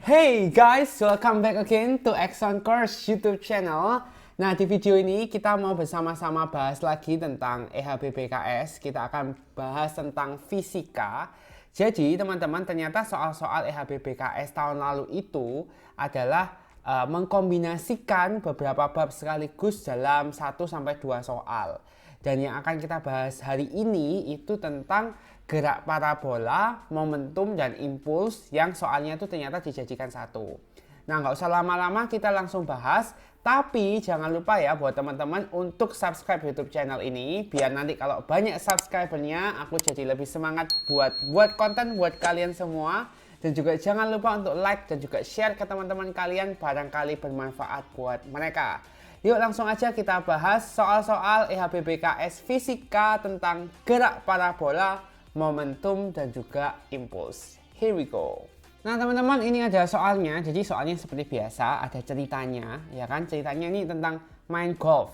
Hey guys, welcome back again to Exxon Course YouTube channel. Nah, di video ini kita mau bersama-sama bahas lagi tentang EHBBKS. Kita akan bahas tentang fisika. Jadi teman-teman, ternyata soal-soal EHBBKS tahun lalu itu adalah mengkombinasikan beberapa bab sekaligus dalam 1-2 soal. Dan yang akan kita bahas hari ini itu tentang gerak parabola, momentum, dan impuls yang soalnya itu ternyata dijadikan satu. Nah, nggak usah lama-lama, kita langsung bahas. Tapi jangan lupa ya buat teman-teman untuk subscribe YouTube channel ini, biar nanti kalau banyak subscribernya aku jadi lebih semangat buat konten buat kalian semua. Dan juga jangan lupa untuk like dan juga share ke teman-teman kalian, barangkali bermanfaat buat mereka. Yuk langsung aja kita bahas soal-soal EHBBKS Fisika tentang gerak parabola, momentum, dan juga impuls. Here we go. Nah teman-teman, ini ada soalnya. Jadi soalnya seperti biasa, ada ceritanya, ya kan? Ceritanya ini tentang main golf.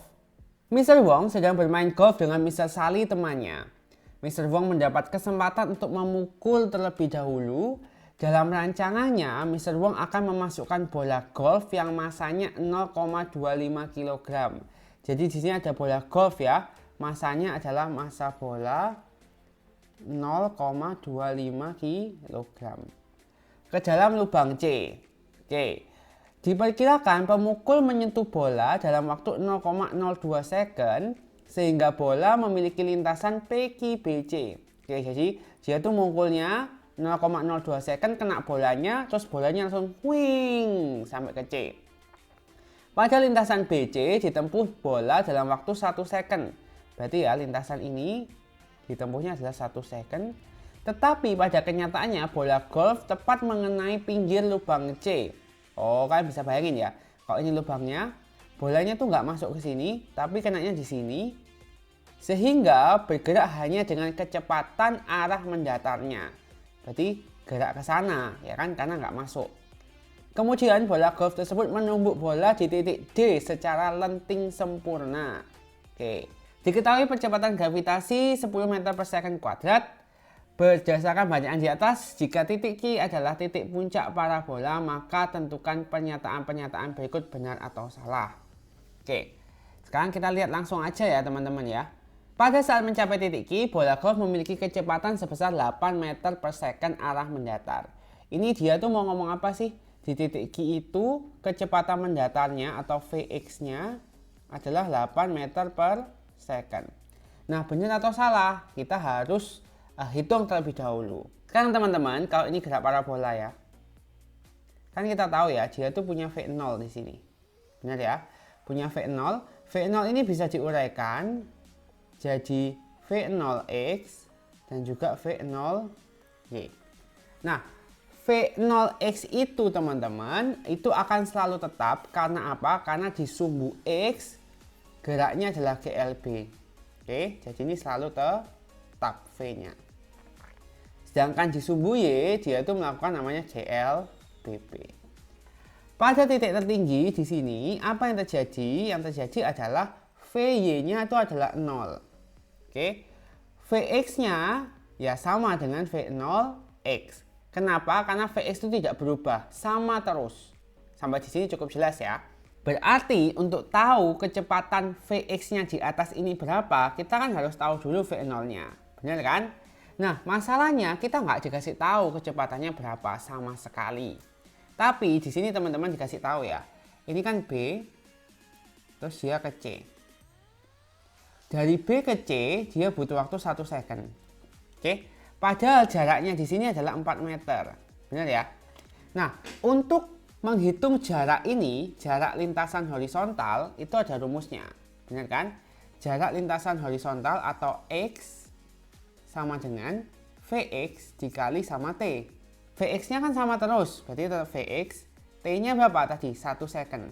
Mr. Wong sedang bermain golf dengan Mr. Sally temannya. Mr. Wong mendapat kesempatan untuk memukul terlebih dahulu. Dalam rancangannya, Mr. Wong akan memasukkan bola golf yang masanya 0,25 kg. Jadi di sini ada bola golf ya. Masanya adalah massa bola 0,25 kg ke dalam lubang C. Oke. Diperkirakan pemukul menyentuh bola dalam waktu 0,02 second sehingga bola memiliki lintasan PQBC. Oke, jadi dia tuh mukulnya 0,02 second kena bolanya, terus bolanya langsung wing sampai ke C. Pada lintasan BC ditempuh bola dalam waktu 1 second. Berarti ya lintasan ini ditempuhnya adalah 1 second. Tetapi pada kenyataannya bola golf tepat mengenai pinggir lubang C. Oh, kalian bisa bayangin ya. Kalau ini lubangnya, bolanya tuh nggak masuk ke sini, tapi kenanya di sini. Sehingga bergerak hanya dengan kecepatan arah mendatarnya. Berarti gerak ke sana, ya kan? Karena nggak masuk. Kemudian bola golf tersebut menumbuk bola di titik D secara lenting sempurna. Oke. Diketahui percepatan gravitasi 10 meter per second kuadrat. Berdasarkan bacaan di atas, jika titik Q adalah titik puncak parabola, maka tentukan pernyataan-pernyataan berikut benar atau salah. Oke, sekarang kita lihat langsung aja ya teman-teman ya. Pada saat mencapai titik Q, bola golf memiliki kecepatan sebesar 8 meter per second arah mendatar. Ini dia tuh mau ngomong apa sih? Di titik Q itu kecepatan mendatarnya atau Vx-nya adalah 8 meter per second. Nah, benar atau salah? Kita harus hitung terlebih dahulu. Sekarang teman-teman, kalau ini gerak parabola ya, kan kita tahu ya, dia tuh punya V0 di sini. Benar ya? Punya V0. V0 ini bisa diuraikan jadi V0x dan juga V0y. Nah, V0x itu teman-teman, itu akan selalu tetap karena apa? Karena di sumbu X geraknya adalah GLB. Oke, jadi ini selalu tetap V-nya. Sedangkan di sumbu Y, dia itu melakukan namanya JLBB. Pada titik tertinggi di sini, apa yang terjadi? Yang terjadi adalah VY-nya itu adalah 0. Oke. Vx-nya ya sama dengan V0x. Kenapa? Karena Vx itu tidak berubah, sama terus. Sampai di sini cukup jelas ya. Berarti untuk tahu kecepatan Vx-nya di atas ini berapa, kita kan harus tahu dulu V0-nya. Benar kan? Nah, masalahnya kita nggak dikasih tahu kecepatannya berapa sama sekali. Tapi di sini teman-teman dikasih tahu ya. Ini kan B, terus dia ke C. Dari B ke C, dia butuh waktu 1 second. Oke, padahal jaraknya di sini adalah 4 meter. Benar ya? Nah, untuk menghitung jarak ini, jarak lintasan horizontal, itu ada rumusnya. Benar kan? Jarak lintasan horizontal atau X sama dengan Vx dikali sama T. Vx-nya kan sama terus, berarti tetap Vx. T-nya berapa tadi? 1 second.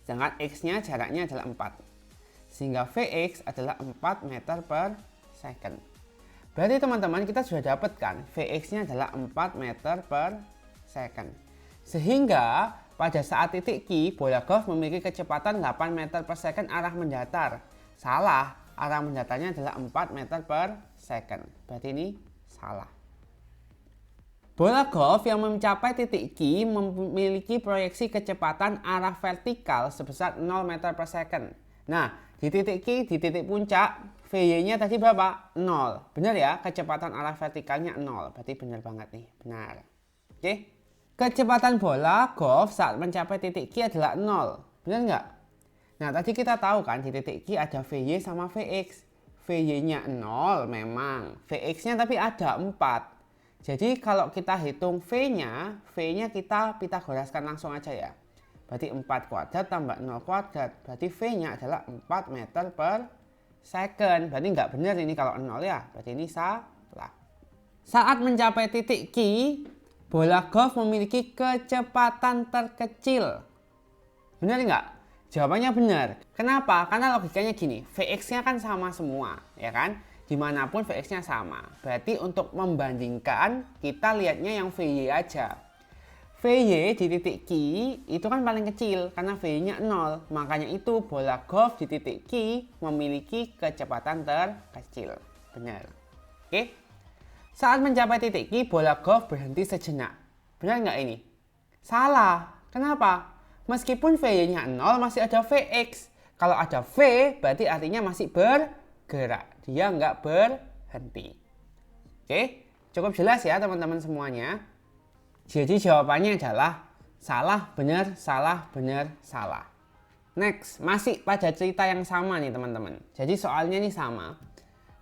Sedangkan X-nya jaraknya adalah 4. Sehingga Vx adalah 4 meter per second. Berarti teman-teman kita sudah dapatkan Vx-nya adalah 4 meter per second. Sehingga pada saat titik Q, bola golf memiliki kecepatan 8 meter per second arah mendatar. Salah. Arah mendatarnya adalah 4 meter per second. Berarti ini salah. Bola golf yang mencapai titik Q memiliki proyeksi kecepatan arah vertikal sebesar 0 meter per second. Nah, di titik Q, di titik puncak, VY-nya tadi berapa? 0. Benar ya, kecepatan arah vertikalnya 0. Berarti benar banget nih, benar. Oke. Kecepatan bola golf saat mencapai titik Q adalah 0. Benar nggak? Nah, tadi kita tahu kan di titik Q ada VY sama VX. VY-nya 0 memang. VX-nya tapi ada 4. Jadi kalau kita hitung V-nya kita Pitagoraskan langsung aja ya. Berarti 4 kuadrat tambah 0 kuadrat. Berarti V-nya adalah 4 meter per second. Berarti nggak benar ini kalau 0 ya. Berarti ini salah. Saat mencapai titik Q, bola golf memiliki kecepatan terkecil. Benar nggak? Jawabannya benar. Kenapa? Karena logikanya gini. Vx-nya kan sama semua, ya kan? Dimanapun Vx-nya sama. Berarti untuk membandingkan kita lihatnya yang Vy aja. Vy di titik Q itu kan paling kecil karena Vy-nya 0. Makanya itu bola golf di titik Q memiliki kecepatan terkecil. Benar. Oke. Saat mencapai titik Q, bola golf berhenti sejenak. Benar nggak ini? Salah. Kenapa? Meskipun Vy-nya 0 masih ada Vx. Kalau ada V berarti artinya masih bergerak. Dia nggak berhenti. Oke, cukup jelas ya teman-teman semuanya. Jadi jawabannya adalah salah, benar, salah, benar, salah. Next, masih pada cerita yang sama nih teman-teman. Jadi soalnya nih sama.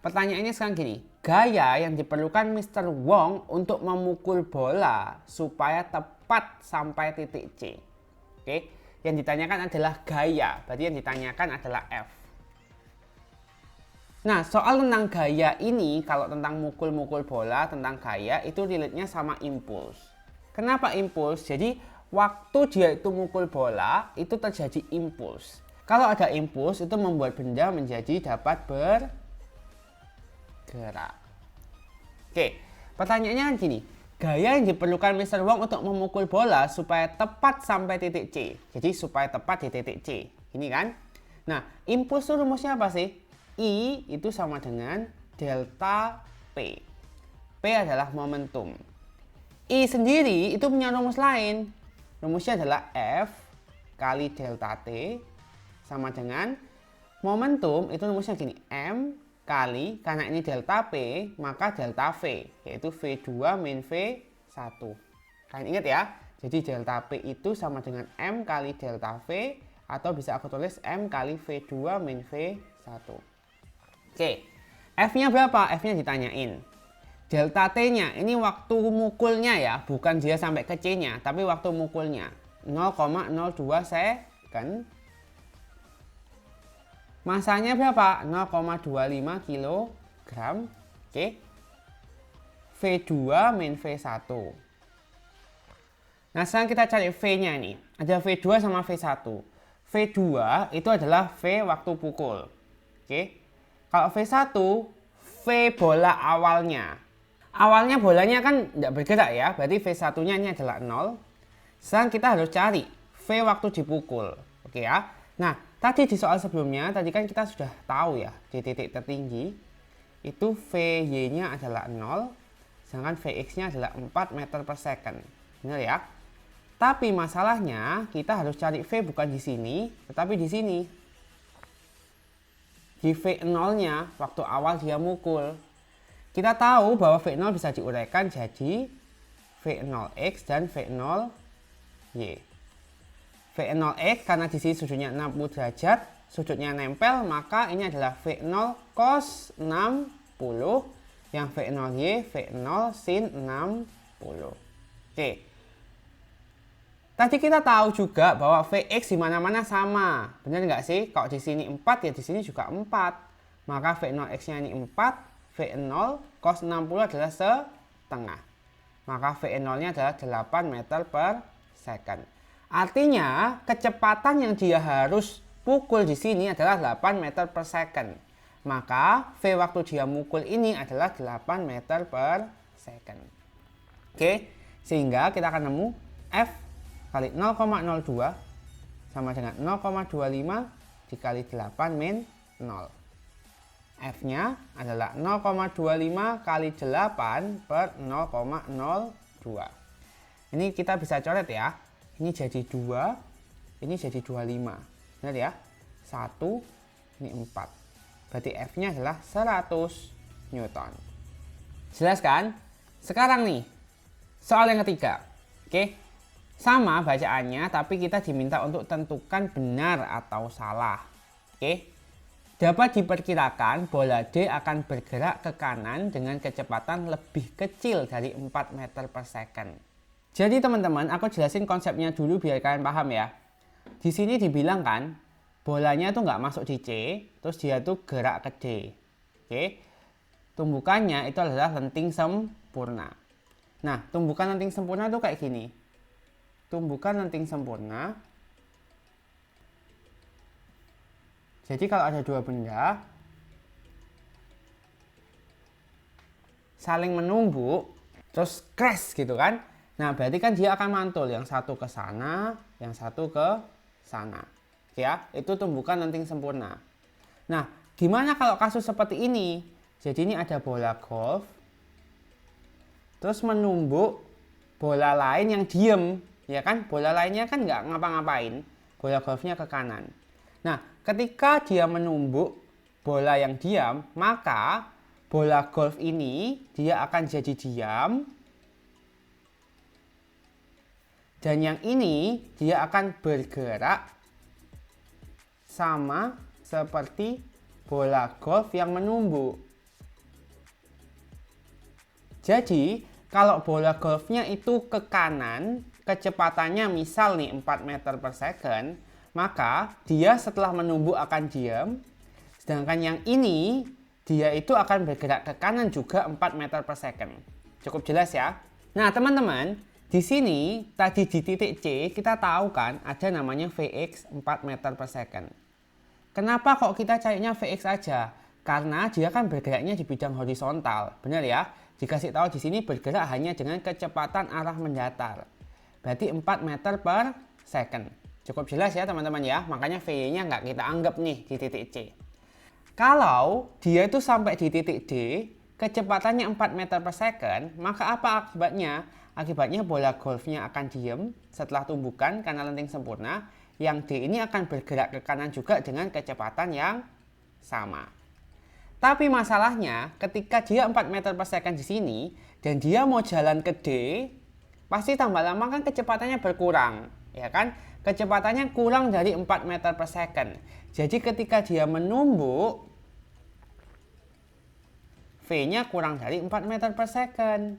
Pertanyaannya sekarang gini. Gaya yang diperlukan Mr. Wong untuk memukul bola supaya tepat sampai titik C. Oke, yang ditanyakan adalah gaya. Berarti yang ditanyakan adalah F. Nah, soal tentang gaya ini, kalau tentang mukul-mukul bola, tentang gaya, itu relate-nya sama impuls. Kenapa impuls? Jadi, waktu dia itu mukul bola, itu terjadi impuls. Kalau ada impuls, itu membuat benda menjadi dapat bergerak. Oke, pertanyaannya kan gini. Gaya yang diperlukan Mr. Wong untuk memukul bola supaya tepat sampai titik C. Jadi, supaya tepat di titik C. Ini kan? Nah, impuls itu rumusnya apa sih? I itu sama dengan delta P. P adalah momentum. I sendiri itu punya rumus lain. Rumusnya adalah F kali delta T sama dengan momentum itu rumusnya gini. M kali, karena ini delta P, maka delta V. Yaitu V2 min V1. Kalian ingat ya? Jadi delta P itu sama dengan M kali delta V. Atau bisa aku tulis M kali V2 min V1. Oke, F-nya berapa? F-nya ditanyain. Delta T-nya, ini waktu mukulnya ya, bukan dia sampai ke C-nya, tapi waktu mukulnya. 0,02 second. Masanya berapa? 0,25 kg. Oke. V2 min V1. Nah, sekarang kita cari V-nya nih. Ada V2 sama V1. V2 itu adalah V waktu pukul. Oke. Kalau V1, V bola awalnya. Awalnya bolanya kan tidak bergerak ya, berarti V1-nya ini adalah 0. Sekarang kita harus cari V waktu dipukul. Oke ya. Nah, tadi di soal sebelumnya, tadi kan kita sudah tahu ya, di titik tertinggi, itu Vy-nya adalah 0, sedangkan Vx-nya adalah 4 meter per second. Benar ya? Tapi masalahnya, kita harus cari V bukan di sini, tetapi di sini. Di V0-nya waktu awal dia mukul. Kita tahu bahwa V0 bisa diuraikan jadi V0x dan V0y. V0x karena di sini sudutnya 60 derajat, sudutnya nempel, maka ini adalah V0 cos 60 yang V0y V0 sin 60. Oke. Tadi kita tahu juga bahwa Vx di mana-mana sama. Benar nggak sih? Kalau di sini 4 ya di sini juga 4. Maka V0x-nya ini 4, V0 cos 60 adalah setengah. Maka V0-nya adalah 8 meter per second. Artinya kecepatan yang dia harus pukul di sini adalah 8 meter per second. Maka V waktu dia mukul ini adalah 8 meter per second. Oke, sehingga kita akan nemu F kali 0,02 sama dengan 0,25 dikali 8 min 0. F-nya adalah 0,25 kali 8 per 0,02. 2. Ini kita bisa coret ya. Ini jadi 2, ini jadi 25. Benar ya? 1, ini 4. Berarti F-nya adalah 100 Newton. Jelas kan? Sekarang nih, soal yang ketiga. Oke, sama bacaannya, tapi kita diminta untuk tentukan benar atau salah. Oke, dapat diperkirakan bola D akan bergerak ke kanan dengan kecepatan lebih kecil dari 4 meter per second. Jadi teman-teman, aku jelasin konsepnya dulu biar kalian paham ya. Di sini dibilang kan, bolanya tuh nggak masuk di C, terus dia tuh gerak ke D. Oke, tumbukannya itu adalah lenting sempurna. Nah, tumbukan lenting sempurna tuh kayak gini. Tumbukan lenting sempurna. Jadi kalau ada dua benda saling menumbuk, terus crash gitu kan. Nah, berarti kan dia akan mantul. Yang satu ke sana, yang satu ke sana. Ya, itu tumbukan lenting sempurna. Nah, gimana kalau kasus seperti ini? Jadi ini ada bola golf, terus menumbuk bola lain yang diem, ya kan? Bola lainnya kan nggak ngapa-ngapain, bola golfnya ke kanan. Nah, ketika dia menumbuk bola yang diam, maka bola golf ini dia akan jadi diam, dan yang ini dia akan bergerak sama seperti bola golf yang menumbuk. Jadi, kalau bola golfnya itu ke kanan, kecepatannya misal nih 4 meter per second, maka dia setelah menumbuk akan diam, sedangkan yang ini, dia itu akan bergerak ke kanan juga 4 meter per second. Cukup jelas ya? Nah teman-teman, di sini tadi di titik C kita tahu kan ada namanya Vx 4 meter per second. Kenapa kok kita carinya Vx aja? Karena dia kan bergeraknya di bidang horizontal, benar ya? Dikasih tahu di sini bergerak hanya dengan kecepatan arah mendatar. Berarti 4 meter per second. Cukup jelas ya teman-teman ya. Makanya V-nya nggak kita anggap nih di titik C. Kalau dia itu sampai di titik D, kecepatannya 4 meter per second, maka apa akibatnya? Akibatnya bola golfnya akan diem setelah tumbukan karena lenting sempurna. Yang D ini akan bergerak ke kanan juga dengan kecepatan yang sama. Tapi masalahnya ketika dia 4 meter per second di sini dan dia mau jalan ke D, pasti tambah lama kan kecepatannya berkurang, ya kan? Kecepatannya kurang dari 4 meter per second. Jadi ketika dia menumbuk, V-nya kurang dari 4 meter per second.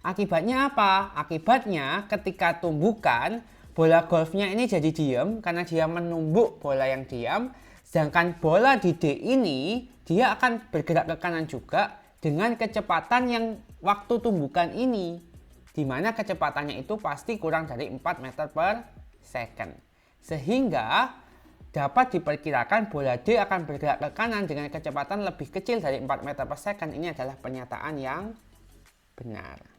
Akibatnya apa? Akibatnya ketika tumbukan, bola golfnya ini jadi diam karena dia menumbuk bola yang diam. Sedangkan bola di D ini, dia akan bergerak ke kanan juga dengan kecepatan yang waktu tumbukan ini. Di mana kecepatannya itu pasti kurang dari 4 meter per second. Sehingga dapat diperkirakan bola D akan bergerak ke kanan dengan kecepatan lebih kecil dari 4 meter per second. Ini adalah pernyataan yang benar.